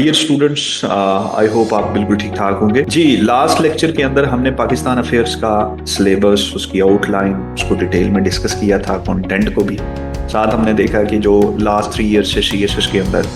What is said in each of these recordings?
Dear students, I hope आप बिल्कुल ठीक ठाक होंगे जी। लास्ट लेक्चर के अंदर हमने पाकिस्तान अफेयर्स का सिलेबस, उसकी आउटलाइन, उसको डिटेल में डिस्कस किया था, कंटेंट को भी। साथ हमने देखा कि जो लास्ट 3 ईयर से सीएसएस के अंदर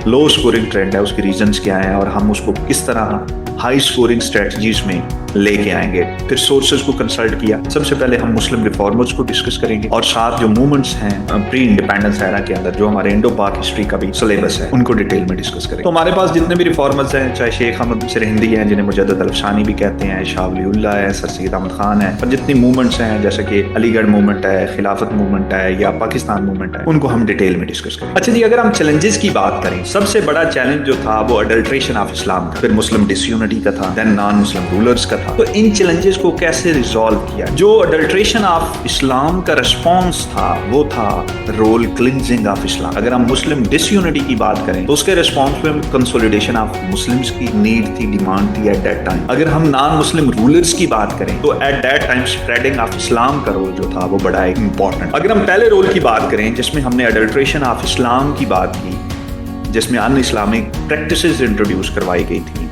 लो स्कोरिंग ट्रेंड है, उसके रीजंस क्या हैं और हम उसको किस तरह हाई स्कोरिंग स्ट्रेटजीज में लेके आएंगे। फिर सोर्सेज को कंसल्ट किया। सबसे पहले हम मुस्लिम रिफॉर्मर्स को डिस्कस करेंगे और साथ जो मूवमेंट्स हैं प्री इंडिपेंडेंस एरा के अंदर, जो हमारे इंडो पाक हिस्ट्री का भी सिलेबस है, उनको डिटेल में डिस्कस करेंगे। तो हमारे पास जितने भी रिफॉर्मर्स हैं, चाहे शेख अहमद सरहिंदी हैं जिन्हें मुजद्दद अल-अफ़सानी भी कहते हैं, शाह वलीउल्लाह है, सर सैयद अहमद खान है, और जितनी मूवमेंट्स हैं जैसे कि अलीगढ़ मूवमेंट है, खिलाफत मूवमेंट है या पाकिस्तान मूवमेंट है, उनको हम डिटेल में डिस्कस करेंगे। अच्छा जी, अगर हम चैलेंजेस की बात करें, सबसे बड़ा चैलेंज जो था वो अडल्ट्रेशन ऑफ इस्लाम था, फिर मुस्लिम डिसयूनिटी का था, देन नॉन मुस्लिम रूलर्स का था। तो इन चैलेंजेस को कैसे रिजॉल्व किया? जो अडल्ट्रेशन ऑफ इस्लाम का रिस्पॉन्स था वो था रोल क्लिंजिंग ऑफ इस्लाम। अगर हम मुस्लिम डिसयूनिटी की बात करें तो उसके रिस्पॉन्स में कंसोलिडेशन ऑफ मुस्लिम्स की नीड थी, डिमांड थी एट दैट टाइम। अगर हम नॉन मुस्लिम रूलर्स की बात करें तो at that time spreading of Islam का रोल जो था वो बड़ा इंपॉर्टेंट। अगर हम पहले रोल की बात करें जिसमें हमने अडल्ट्रेशन ऑफ इस्लाम की बात की, जिसमें अन इस्लामिक प्रैक्टिसेस इंट्रोड्यूस करवाई गई थी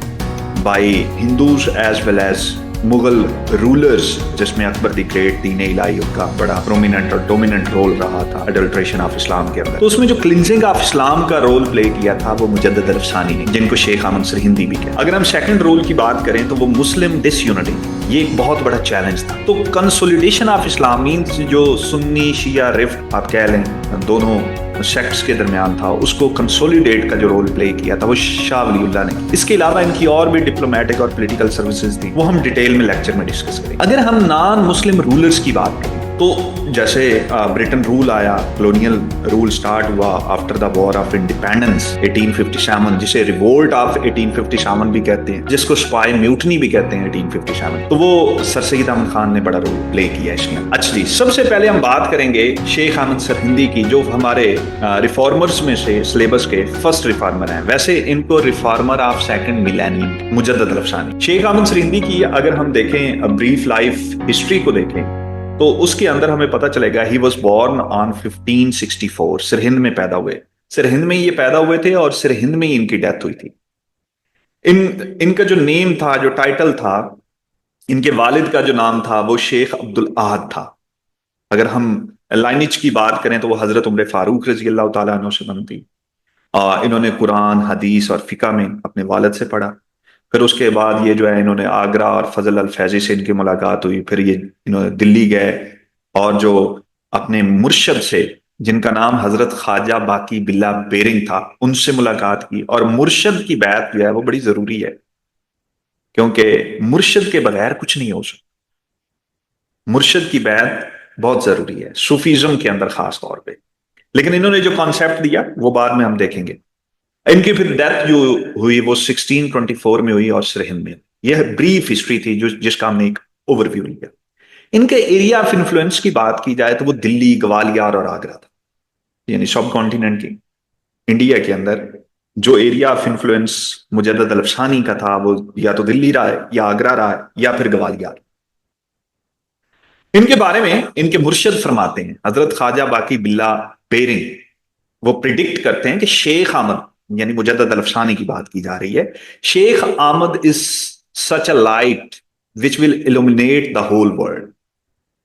by Hindus as well as Mughal rulers, जिसमें अकबर द ग्रेट दीन इलाही का बड़ा प्रोमिनेंट और डोमिनेंट रोल रहा था अडल्ट्रेशन ऑफ इस्लाम के अंदर। तो उसमें जो क्लिंजिंग ऑफ इस्लाम का रोल प्ले किया था वो मुजद्दद अल-अफ़सानी ने, जिनको शेख अहमद सरहिंदी भी कहते हैं। अगर हम सेकंड रोल की बात करें तो वो मुस्लिम डिसयूनिटी, ये एक बहुत बड़ा चैलेंज था। तो कंसोलिडेशन ऑफ इस्लाम मीन्स जो सुन्नी शिया रिफ्ट आप कह लें दोनों सेक्ट्स के दरमियान था, उसको कंसोलिडेट का जो रोल प्ले किया था वो शाह वलीउल्लाह ने। इसके अलावा इनकी और भी डिप्लोमेटिक और पॉलिटिकल सर्विसेज थी, वो हम डिटेल में लेक्चर में डिस्कस करेंगे। अगर हम नॉन मुस्लिम रूलर्स की बात करें तो जैसे ब्रिटेन रूल आया, कॉलोनियल रूल स्टार्ट हुआ after the war of independence 1857, जिसे रिवोल्ट ऑफ 1857 भी कहते हैं, जिसको स्पाई म्यूटनी भी कहते हैं 1857। तो वो सर सैयद अहमद खान ने बड़ा रोल प्ले किया इसमें। अच्छा जी, सबसे पहले हम बात करेंगे शेख अहमद सरहिंदी की, जो हमारे रिफॉर्मर्स में से सिलेबस के फर्स्ट रिफॉर्मर हैं। वैसे इनको reformer of second millennium Mujaddid Alf Sani. Shaikh Ahmad Sirhindi की अगर हम देखें ब्रीफ लाइफ हिस्ट्री को देखें तो उसके अंदर हमें पता चलेगा he was born on 1564, Sirhind में पैदा हुए। सरहिंद में ये पैदा हुए थे और सरहिंद में ही इनकी डेथ हुई थी। इनका जो नेम था, जो टाइटल था, इनके वालिद का जो नाम था वो शेख अब्दुल अहद था। अगर हम लाइनेज की बात करें तो वो हजरत उमर फारूक रजी अल्लाह तआला अन्हु से बनती। इन्होंने कुरान, हदीस और फिका में अपने वालिद से पढ़ा। फिर उसके बाद ये जो है इन्होंने आगरा और फजल अल फैजी से इनकी मुलाकात हुई। फिर ये इन्होंने दिल्ली गए और जो अपने मुर्शद से, जिनका नाम हजरत ख्वाजा बाकी बिल्ला बेरिंग था, उनसे मुलाकात की। और मुर्शद की बैत जो है वो बड़ी जरूरी है, क्योंकि मुर्शद के बगैर कुछ नहीं हो सकता। मुर्शद की बैत बहुत जरूरी है सूफीज्म के अंदर खास तौर पे। लेकिन इन्होंने जो कॉन्सेप्ट दिया वो बाद में हम देखेंगे। इनकी फिर डेथ जो हुई वो 1624 में हुई और सरहिंद में। यह ब्रीफ हिस्ट्री थी जो जिसका हमने एक ओवरव्यू लिया। इनके एरिया ऑफ इन्फ्लुएंस की बात की जाए तो वो दिल्ली, ग्वालियर और आगरा था। यानी सब कॉन्टिनेंट की इंडिया के अंदर जो एरिया ऑफ इन्फ्लुएंस मुजद्दद अल-अफ़सानी का था वो या तो दिल्ली रहा है या आगरा रहा है या फिर ग्वालियर। इनके बारे में इनके मुर्शद फरमाते हैं, हजरत ख्वाजा बाकी बिल्ला बेरिंग, वो प्रिडिक्ट करते हैं कि शेख अहमद, यानी मुजद्दद अल-अफ़सानी की बात की जा रही है, Shaikh Ahmad is such a light which will illuminate the whole world,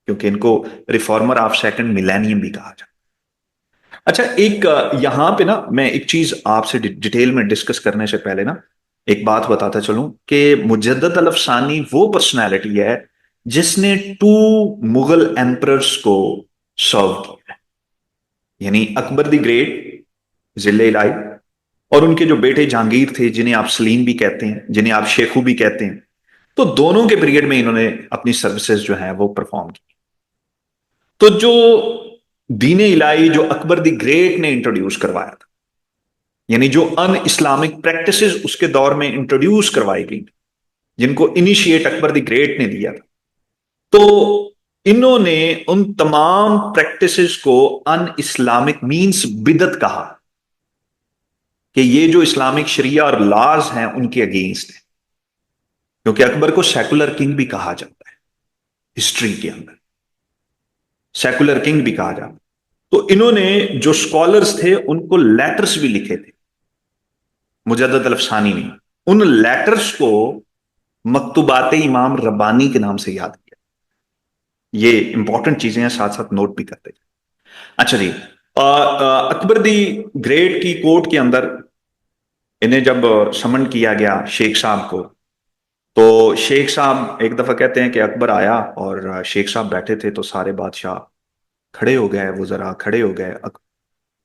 क्योंकि इनको रिफॉर्मर ऑफ सेकंड मिलेनियम भी कहा जाता है। अच्छा, एक यहां पे ना मैं एक चीज आपसे डिटेल में डिस्कस करने से पहले ना एक बात बताता चलूं कि मुजद्दद अल-अफ़सानी वो पर्सनैलिटी है जिसने 2 मुगल एम्परर्स को सर्व किया है, यानी अकबर द ग्रेट जिले इलाही और उनके जो बेटे जहांगीर थे, जिन्हें आप सलीम भी कहते हैं, जिन्हें आप शेखू भी कहते हैं। तो दोनों के पीरियड में इन्होंने अपनी सर्विसेज जो है वो परफॉर्म की। तो जो दीन इलाही जो अकबर द ग्रेट ने इंट्रोड्यूस करवाया था, यानी जो अन इस्लामिक प्रैक्टिसेस उसके दौर में इंट्रोड्यूस करवाई गई, जिनको इनिशिएट अकबर द ग्रेट ने दिया था, तो इन्होंने उन तमाम प्रैक्टिसेस को अन इस्लामिक मीन्स बिदत कहा कि ये जो इस्लामिक शरिया और लॉज हैं उनके अगेंस्ट है, क्योंकि अकबर को सेकुलर किंग भी कहा जाता है हिस्ट्री के अंदर, सेकुलर किंग भी कहा जाता है। तो इन्होंने जो स्कॉलर्स थे उनको लेटर्स भी लिखे थे मुजद्दद अल-अफ़सानी ने उन लेटर्स को मकतूबात इमाम रब्बानी के नाम से याद किया। ये इंपॉर्टेंट चीजें हैं, साथ साथ नोट भी करते हैं। अच्छा जी, अकबर दी ग्रेट की कोर्ट के अंदर इन्हें जब समन किया गया शेख साहब को, तो शेख साहब एक दफा कहते हैं कि अकबर आया और शेख साहब बैठे थे, तो सारे बादशाह खड़े हो गए, वज़रा खड़े हो गए।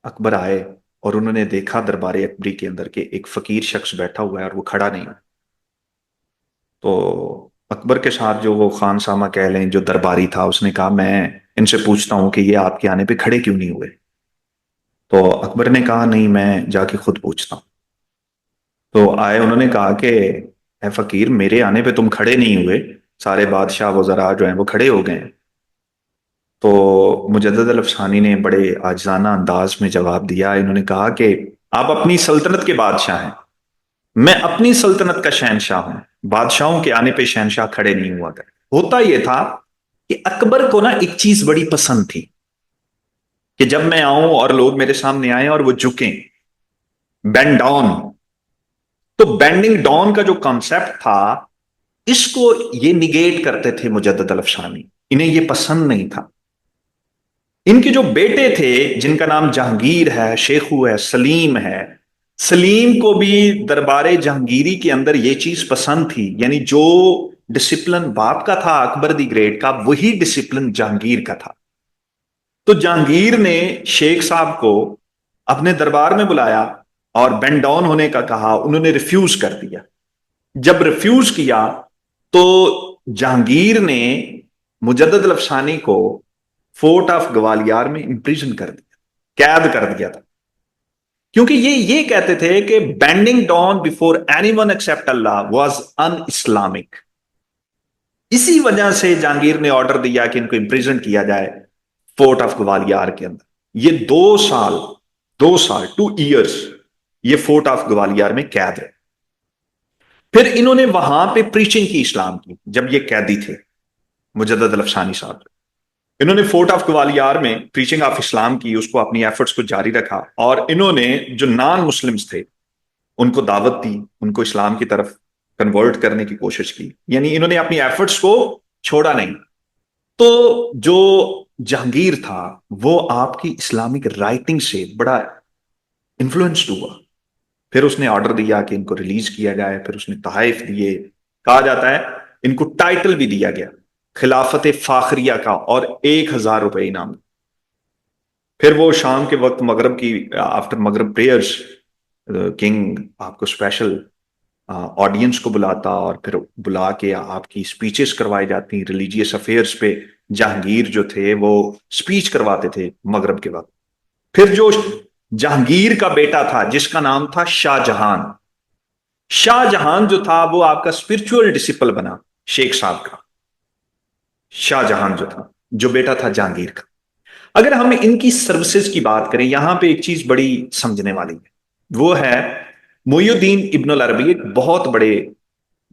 अकबर आए और उन्होंने देखा दरबार अकबरी के अंदर के एक फकीर शख्स बैठा हुआ है और वो खड़ा नहीं है। तो अकबर के साथ जो वो खान सामा कह लें, जो दरबारी था, उसने कहा मैं इनसे पूछता हूं कि ये आपके आने पे खड़े क्यों नहीं हुए। तो अकबर ने कहा नहीं, मैं जाके खुद पूछता हूं। तो आए, उन्होंने कहा कि ए फकीर, मेरे आने पे तुम खड़े नहीं हुए, सारे बादशाह वज़रा जो हैं वो खड़े हो गए हैं। तो मुजद्दद अल-अफ़सानी ने बड़े आजिज़ाना अंदाज में जवाब दिया। इन्होंने कहा कि आप अपनी सल्तनत के बादशाह हैं, मैं अपनी सल्तनत का शहनशाह हूं, बादशाहों के आने पे शहनशाह खड़े नहीं हुआ कर। होता यह था कि अकबर को ना एक चीज बड़ी पसंद थी कि जब मैं आऊं और लोग मेरे सामने आए और वो झुकें, बेंड डाउन। तो बेंडिंग डाउन का जो कॉन्सेप्ट था, इसको ये निगेट करते थे मुजद्दद अल-अफ़सानी, इन्हें ये पसंद नहीं था। इनके जो बेटे थे, जिनका नाम जहांगीर है, शेखू है, सलीम है, सलीम को भी दरबारे जहांगीरी के अंदर ये चीज पसंद थी, यानी जो डिसिप्लिन बाप का था अकबर दी ग्रेट का, वही डिसिप्लिन जहांगीर का था। तो जहांगीर ने शेख साहब को अपने दरबार में बुलाया और बेंड डाउन होने का कहा, उन्होंने रिफ्यूज कर दिया। जब रिफ्यूज किया तो जहांगीर ने मुजद्दद अल-अफ़सानी को फोर्ट ऑफ ग्वालियर में इंप्रिजन कर दिया, कैद कर दिया था, क्योंकि ये कहते थे कि bending down before anyone except Allah was un Islamic. इसी वजह से जहांगीर ने ऑर्डर दिया कि इनको इंप्रिजन किया जाए फोर्ट ऑफ ग्वालियर के अंदर। ये 2 साल, 2 साल, 2 इयर्स ये फोर्ट ऑफ ग्वालियर में कैद है। फिर इन्होंने वहां पे प्रीचिंग की इस्लाम की, जब ये कैदी थे मुजद्दद अल-अफ़सानी साहब, इन्होंने फोर्ट ऑफ ग्वालियर में प्रीचिंग ऑफ इस्लाम की, उसको अपनी एफर्ट्स को जारी रखा। और इन्होंने जो नॉन मुस्लिम्स थे उनको दावत दी, उनको इस्लाम की तरफ कन्वर्ट करने की कोशिश की, यानी इन्होंने अपनी एफर्ट्स को छोड़ा नहीं। तो जो जहांगीर था वो आपकी इस्लामिक राइटिंग से बड़ा इन्फ्लुएंस्ड हुआ। फिर उसने ऑर्डर दिया कि इनको रिलीज किया जाए, फिर उसने तहाइफ दिए। कहा जाता है इनको टाइटल भी दिया गया खिलाफत फाखरिया का, और 1,000 रुपए इनाम। फिर वो शाम के वक्त मगरब की, आफ्टर मगरब प्रेयर्स, किंग आपको स्पेशल ऑडियंस को बुलाता और फिर बुला के आपकी स्पीचेस करवाई जाती रिलीजियस अफेयर्स पे। जहांगीर जो थे वो स्पीच करवाते थे मगरब के वक्त। फिर जो जहांगीर का बेटा था जिसका नाम था शाहजहान, शाहजहान जो था वो आपका स्पिरिचुअल डिसिपल बना शेख साहब का। शाहजहां जो था, जो बेटा था जहांगीर का। अगर हम इनकी सर्विसेज की बात करें, यहां पे एक चीज बड़ी समझने वाली है, वो है मुइयुद्दीन इब्न अल अरबी, एक बहुत बड़े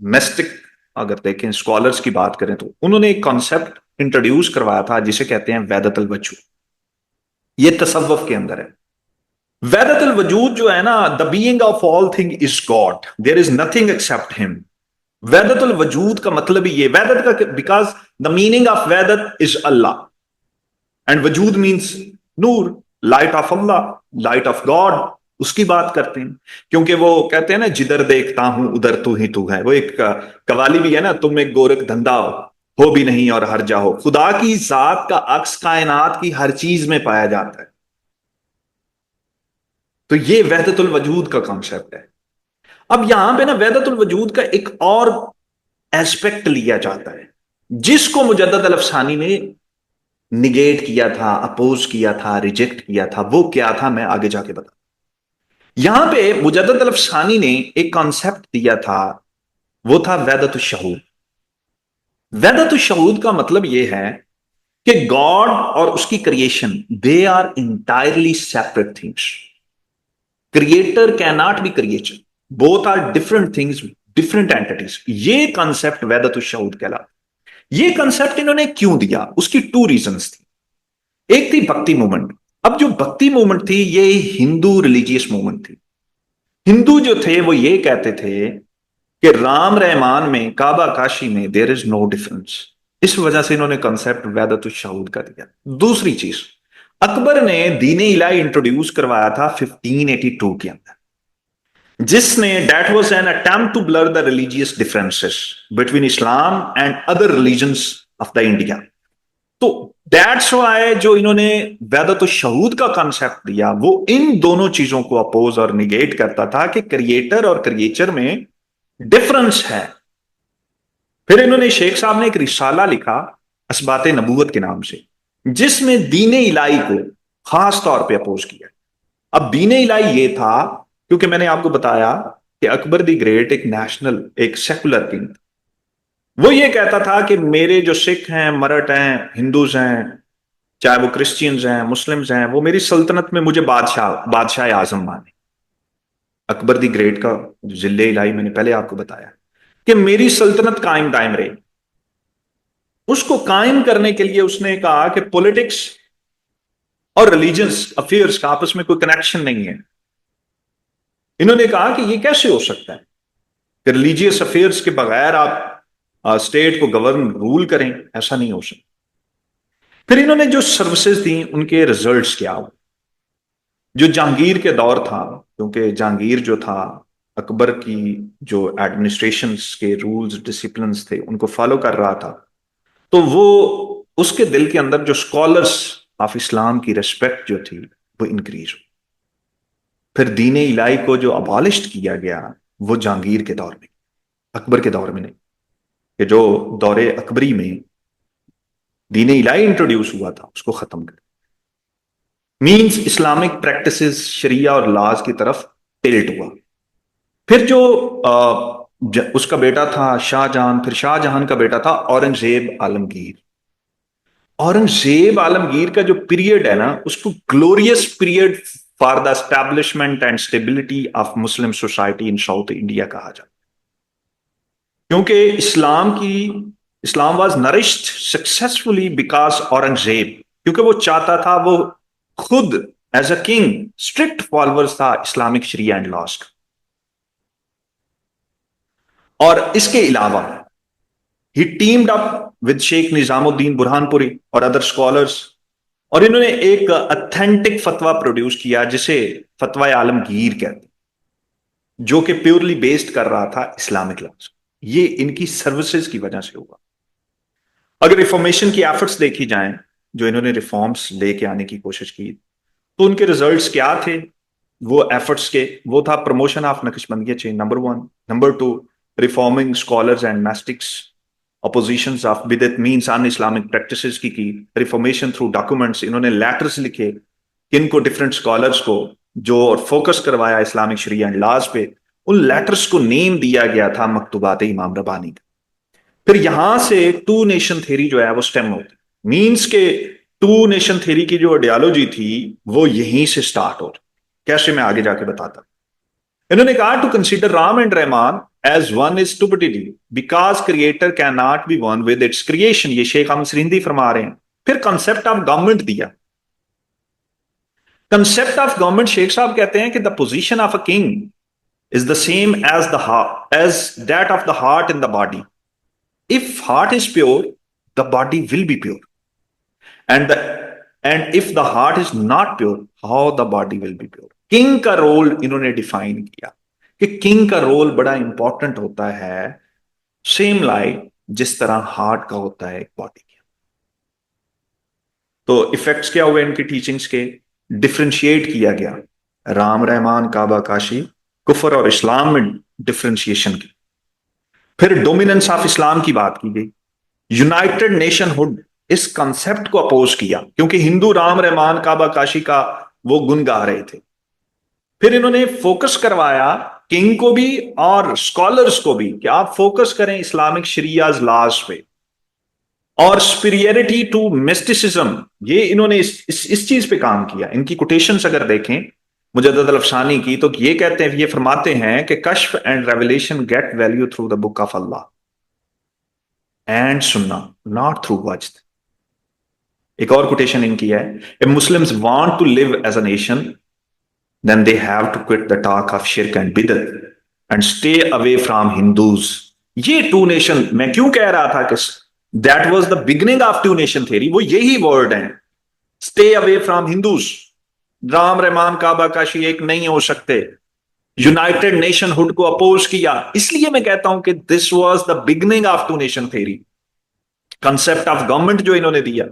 मेस्टिक, अगर देखें स्कॉलर्स की बात करें, तो उन्होंने एक कॉन्सेप्ट इंट्रोड्यूस करवाया था जिसे कहते हैं वहदतुल वजूद। ये तसव्वुफ के अंदर है। वहदतुल वजूद जो है ना, the being of all thing is God, there is nothing except him. वहदतुल वजूद का मतलब ही ये, वहदत का, बिकॉज द मीनिंग ऑफ वहदत इज अल्लाह एंड वजूद मीन्स नूर, light of Allah, light of God, उसकी बात करते हैं। क्योंकि वो कहते हैं ना, जिधर देखता हूं उधर तू ही तू है। वो एक कवाली भी है ना, तुम एक गोरख धंधा हो भी नहीं और हर जाओ, खुदा की जात का अक्स कायनात की हर चीज में पाया जाता है। तो ये वहदतुल वजूद का कॉन्सेप्ट है। अब यहां पे ना वहदतुल वजूद का एक और एस्पेक्ट लिया जाता है जिसको मुजद्दद अल-अफ़सानी ने निगेट किया था, अपोज किया था, रिजेक्ट किया था। वो क्या था, मैं आगे जाके बता। यहां पे मुजद्दद अल-अफ़सानी ने एक कॉन्सेप्ट दिया था, वो था वहदतुश शहूद। वहदतुश शहूद का मतलब यह है कि गॉड और उसकी creation, they are entirely separate things. Creator can not be creation, both are different things, different entities. ये कॉन्सेप्ट वहदतुश शहूद कहलाता। ये कंसेप्ट इन्होंने क्यों दिया, उसकी 2 रीजंस थी। एक थी भक्ति मूवमेंट। अब जो भक्ति मूवमेंट थी ये हिंदू रिलीजियस मूवमेंट थी। हिंदू जो थे वो ये कहते थे कि राम रहमान में, काबा काशी में देयर इज नो डिफरेंस। इस वजह से इन्होंने कंसेप्ट वैदत शहूद का दिया। दूसरी चीज, अकबर ने दीन इलाही इंट्रोड्यूस करवाया था 1582 के अंदर, जिसने that was an attempt to blur the religious differences between Islam and other religions of the India. तो दैट्स वाई जो इन्होंने वैदत शहूद का कंसेप्ट दिया वो इन दोनों चीजों को अपोज और निगेट करता था कि क्रिएटर और क्रिएचर में डिफरेंस है। फिर इन्होंने, शेख साहब ने एक रिसाला लिखा असबात नबूवत के नाम से, जिसमें दीन इलाही को खास तौर पे अपोज किया। अब दीन इलाही ये था, क्योंकि मैंने आपको बताया कि अकबर द ग्रेट एक नेशनल, एक सेकुलर किंग, वो ये कहता था कि मेरे जो सिख हैं, मराठ हैं, हिंदूज हैं, चाहे वो क्रिश्चियंस हैं, मुस्लिम्स हैं, वो मेरी सल्तनत में मुझे बादशाह आजम माने। अकबर द ग्रेट का जिले इलाही मैंने पहले आपको बताया कि मेरी सल्तनत कायम दायम रहे। उसको कायम करने के लिए उसने कहा कि पॉलिटिक्स और रिलीजियस अफेयर्स का आपस में कोई कनेक्शन नहीं है। इन्होंने कहा कि ये कैसे हो सकता है कि रिलीजियस अफेयर्स के बगैर आप स्टेट को गवर्न रूल करें, ऐसा नहीं हो सकता। फिर इन्होंने जो सर्विसेज दी उनके रिजल्ट्स क्या हुए। जो जहांगीर के दौर था, क्योंकि जहांगीर जो था अकबर की जो एडमिनिस्ट्रेशन के रूल्स डिसिप्लिन थे उनको फॉलो कर रहा था, तो वो उसके दिल के अंदर जो स्कॉलर्स ऑफ इस्लाम की रिस्पेक्ट जो थी वो इंक्रीज हुई। फिर दीन इलाही को जो अबॉलिश किया गया वो जहांगीर के दौर में, अकबर के दौर में नहीं, कि जो दौरे अकबरी में दीन इलाही इंट्रोड्यूस हुआ था उसको खत्म कर, मींस इस्लामिक प्रैक्टिसेस, शरिया और लॉज की तरफ टिल्ट हुआ। फिर जो उसका बेटा था शाहजहां, फिर शाहजहां का बेटा था औरंगजेब आलमगीर। औरंगजेब आलमगीर का जो पीरियड है ना, उसको glorious period for the establishment and stability of Muslim society in South India कहा जाता, क्योंकि Islam was nourished successfully because Aurangzeb, क्योंकि वो चाहता था, वो खुद as a king strict followers था इस्लामिक शरिया एंड लॉज का। और इसके अलावा he teamed up with Shaikh Nizamuddin Burhanpuri और अदर स्कॉलर्स, और इन्होंने एक अथेंटिक फतवा प्रोड्यूस किया जिसे फतवा आलमगीर कहते, जो कि प्योरली बेस्ड कर रहा था इस्लामिक लॉज। ये इनकी सर्विसेज की वजह से हुआ। अगर रिफॉर्मेशन की एफर्ट्स देखी जाएं, जो इन्होंने रिफॉर्म्स लेके आने की कोशिश की, तो उनके रिजल्ट्स क्या थे वो एफर्ट्स के? वो था promotion of Naqshbandi change, number 1। Number 2, reforming scholars and gnostics, opposition of बिदत मीन्स अन इस्लामिक प्रैक्टिसेस की रिफॉर्मेशन थ्रू डॉक्यूमेंट्स। इन्होंने लेटर्स लिखे किन को, डिफरेंट स्कॉलर्स को, जो और फोकस करवाया इस्लामिक शरिया एंड लॉज पे। उन लेटर्स को नेम दिया गया था मकतूबात इमाम रबानी का। फिर यहां से टू नेशन थ्योरी जो है वो स्टेम होती, मींस के टू नेशन थ्योरी की जो आइडियोलॉजी थी वो यहीं से स्टार्ट हो। कैसे, मैं आगे जाके बताता। इन्होंने कहा to consider Ram and Rahman as one is stupidity because creator can not be one with its creation. ये शेख हम सरिंदी फरमा रहे हैं। फिर कंसेप्ट ऑफ गवर्नमेंट दिया। कंसेप्ट ऑफ गवर्नमेंट, शेख साहब कहते हैं कि the position of a king is the same as that of the heart in the body. If heart is pure, the body will be pure. And if the heart is not pure, how the body will be pure? King का role इन्होंने define किया कि king का role बड़ा important होता है, same like जिस तरह हार्ट का होता है एक बॉडी के। तो इफेक्ट्स क्या हुए इनकी टीचिंग्स के? डिफरेंशिएट किया गया राम रहमान काबा काशी, कुफर और इस्लाम में डिफरेंशिएशन की। फिर डोमिनेंस ऑफ इस्लाम की बात की गई। यूनाइटेड नेशनहुड, इस कंसेप्ट को अपोज किया, क्योंकि हिंदू राम रहमान काबा काशी का वो गुन गा रहे थे। फिर इन्होंने फोकस करवाया किंग को भी और स्कॉलर्स को भी कि आप फोकस करें इस्लामिक शरियाज लॉज पे। और सुपीरियरिटी टू मिस्टिसिज्म, ये इन्होंने इस चीज पे काम किया। इनकी कोटेशंस अगर देखें मुजद्दद अल-अफसानी की, तो ये कहते हैं, ये फरमाते हैं कि कश्फ and revelation get value through the book of Allah and sunnah, not through वज्द। एक और कोटेशन इनकी है, if Muslims want to live as a nation then they have to quit the talk of shirk and bidat and stay away from Hindus. یہ two nation میں کیوں کہہ رہا تھا کہ that was the beginning of two nation theory, وہ یہی word ہیں، stay away from Hindus, Ram Rahman کعبہ کا ایک نہیں ہو سکتے، یونائٹڈ نیشن ہوڈ کو اپوز کیا. اس لیے میں کہتا ہوں کہ this was the beginning of two nation theory, concept of government جو انہوں نے دیا.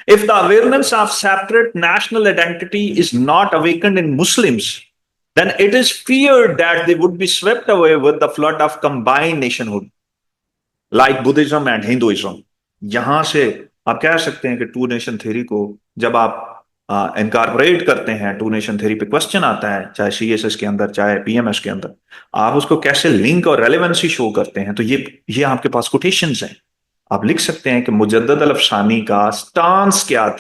If the awareness of separate national identity is not awakened in Muslims, then it is feared that they would be swept away with the flood of combined nationhood, like Buddhism and Hinduism. یہاں سے آپ کہہ سکتے ہیں کہ to nation theory کو جب آپ انکارپوریٹ کرتے ہیں، ٹو نیشن تھیوری پہ کوشچن آتا ہے، چاہے سی ایس ایس کے اندر چاہے پی ایم ایس کے اندر، آپ اس کو کیسے لنک اور ریلیونسی شو کرتے ہیں. تو یہ آپ کے پاس کوٹیشنز ہیں، آپ لکھ سکتے ہیں کہ مجدد الافسانی کا سٹانس کیا تھا.